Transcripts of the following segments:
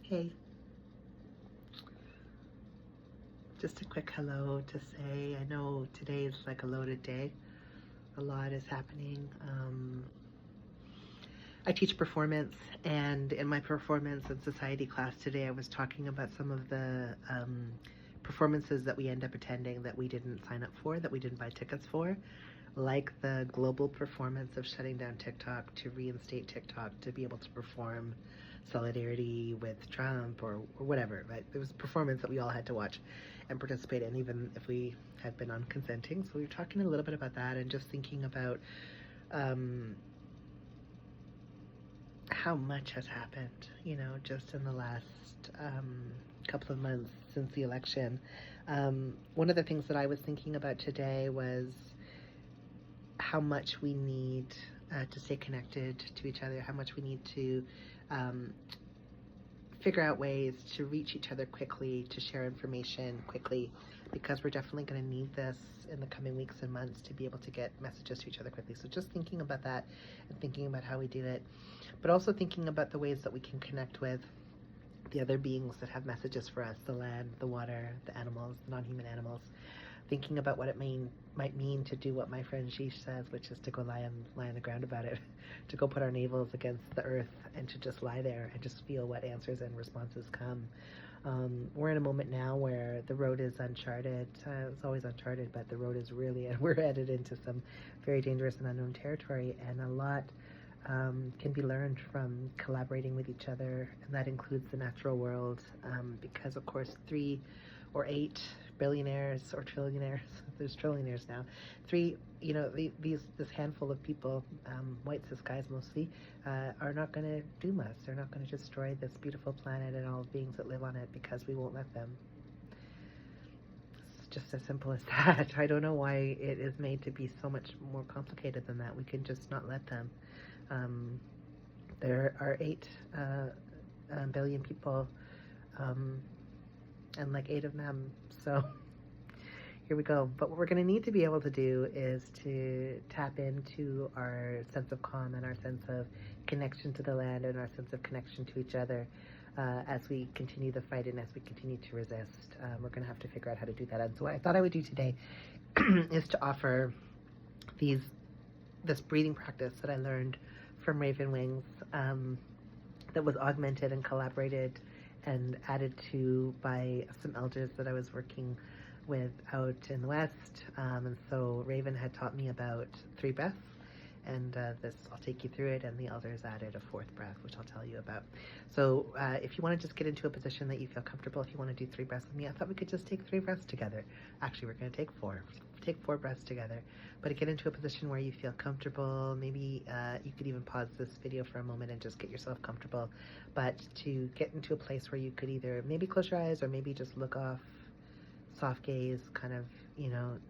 Hey, just a quick hello to say I know today is like a loaded day. A lot is happening. I teach performance, and in my performance and society class today, I was talking about some of the performances that we end up attending that we didn't sign up for, that we didn't buy tickets for, like the global performance of shutting down TikTok to reinstate TikTok to be able to perform solidarity with Trump or whatever, right? There was a performance that we all had to watch and participate in, even if we had been unconsenting. So we were talking a little bit about that and just thinking about how much has happened, just in the last couple of months since the election. One of the things that I was thinking about today was how much we need to stay connected to each other, how much we need to figure out ways to reach each other quickly, to share information quickly, because we're definitely going to need this in the coming weeks and months to be able to get messages to each other quickly. So just thinking about that and thinking about how we do it, but also thinking about the ways that we can connect with the other beings that have messages for us, the land, the water, the animals, the non-human animals. Thinking about what it might mean to do what my friend Sheesh says, which is to go lie on the ground about it, to go put our navels against the earth and to just lie there and just feel what answers and responses come. We're in a moment now where the road is uncharted. It's always uncharted, but the road is really, and we're headed into some very dangerous and unknown territory, and a lot can be learned from collaborating with each other, and that includes the natural world, because of course 3 or 8 billionaires or trillionaires, there's trillionaires now, this handful of people, white cis guys mostly, are not going to doom us. They're not going to destroy this beautiful planet and all the beings that live on it because we won't let them. It's just as simple as that. I don't know why it is made to be so much more complicated than that. We can just not let them. There are 8 billion people, and like 8 of them, so here we go. But what we're going to need to be able to do is to tap into our sense of calm and our sense of connection to the land and our sense of connection to each other as we continue the fight and as we continue to resist. We're going to have to figure out how to do that. And so what I thought I would do today is to offer this breathing practice that I learned from Ravyn wings, that was augmented and collaborated and added to by some elders that I was working with out in the West. And so Ravyn had taught me about 3 breaths, and I'll take you through it, and the elders added a 4th breath, which I'll tell you about. So if you want to just get into a position that you feel comfortable, if you want to do 3 breaths with me, I thought we could just take 3 breaths together. Actually, we're going to take 4. Take 4 breaths together, but get into a position where you feel comfortable. Maybe you could even pause this video for a moment and just get yourself comfortable, but to get into a place where you could either maybe close your eyes or maybe just look off, soft gaze, kind of,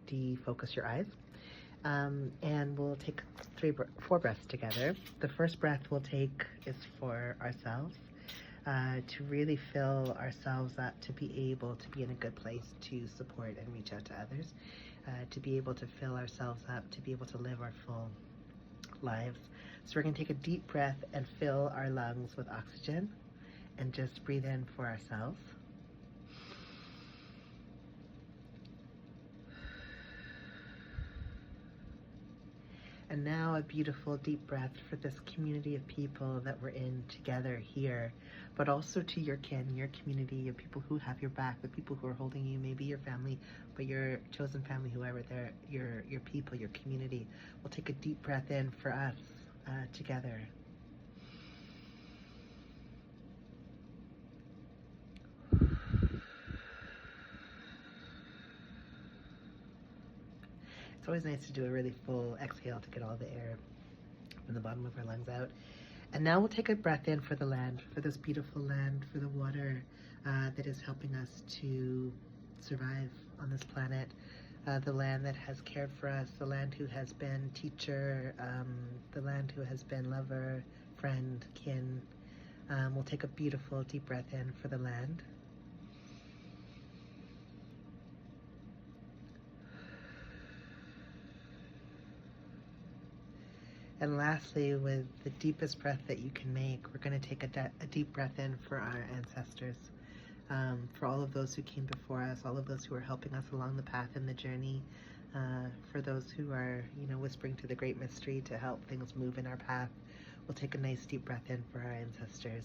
defocus your eyes. And we'll take 4 breaths together. The first breath we'll take is for ourselves, to really fill ourselves up, to be able to be in a good place to support and reach out to others, to be able to fill ourselves up, to be able to live our full lives. So we're going to take a deep breath and fill our lungs with oxygen and just breathe in for ourselves. And now a beautiful deep breath for this community of people that we're in together here, but also to your kin, your community, your people who have your back, the people who are holding you, maybe your family, but your chosen family, whoever they're, your people, your community. We'll take a deep breath in for us together. It's always nice to do a really full exhale to get all the air from the bottom of our lungs out. And now we'll take a breath in for the land, for this beautiful land, for the water that is helping us to survive on this planet, the land that has cared for us, the land who has been teacher, the land who has been lover, friend, kin. We'll take a beautiful deep breath in for the land. And lastly, with the deepest breath that you can make, we're going to take a deep breath in for our ancestors, for all of those who came before us, all of those who are helping us along the path and the journey, for those who are, whispering to the great mystery to help things move in our path. We'll take a nice deep breath in for our ancestors.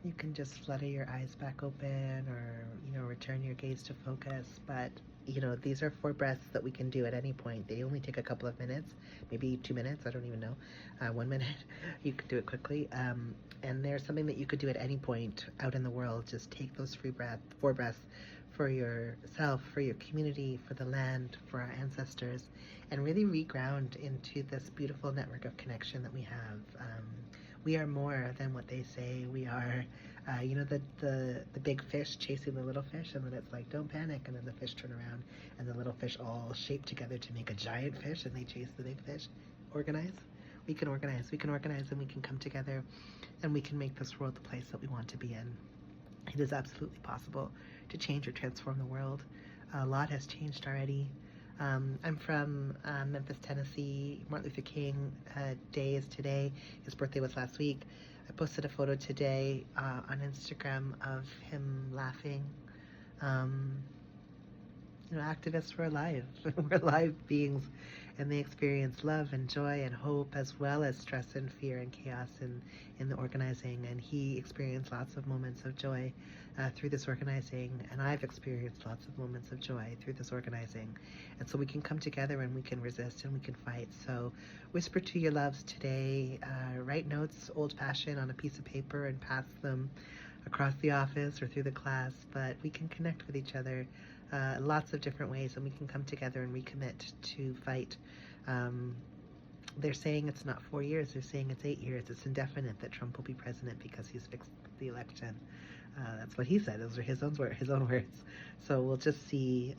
You can just flutter your eyes back open, or return your gaze to focus. But these are 4 breaths that we can do at any point. They only take a couple of minutes, maybe 2 minutes, I don't even know, 1 minute. You could do it quickly, and there's something that you could do at any point out in the world. Just take those 4 breaths for yourself, for your community, for the land, for our ancestors, and really reground into this beautiful network of connection that we have. We are more than what they say we are. The big fish chasing the little fish, and then it's like, don't panic, and then the fish turn around, and the little fish all shape together to make a giant fish, and they chase the big fish. Organize. We can organize, and we can come together, and we can make this world the place that we want to be in. It is absolutely possible to change or transform the world. A lot has changed already. I'm from Memphis, Tennessee. Martin Luther King Day is today. His birthday was last week. I posted a photo today on Instagram of him laughing. Activists were alive. We're live beings, and they experience love and joy and hope, as well as stress and fear and chaos in the organizing. And he experienced lots of moments of joy through this organizing, and I've experienced lots of moments of joy through this organizing. And so we can come together, and we can resist, and we can fight. So whisper to your loves today. Write notes old-fashioned on a piece of paper and pass them across the office or through the class, but we can connect with each other lots of different ways, and we can come together and recommit to fight. They're saying it's not 4 years, they're saying it's 8 years. It's indefinite that Trump will be president because he's fixed the election. That's what he said. Those are his own words. So we'll just see.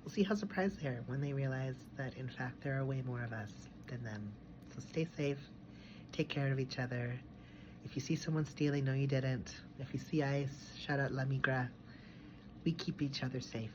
We'll see how surprised they are when they realize that, in fact, there are way more of us than them. So stay safe. Take care of each other. If you see someone stealing, know you didn't. If you see ice, shout out La Migra. We keep each other safe.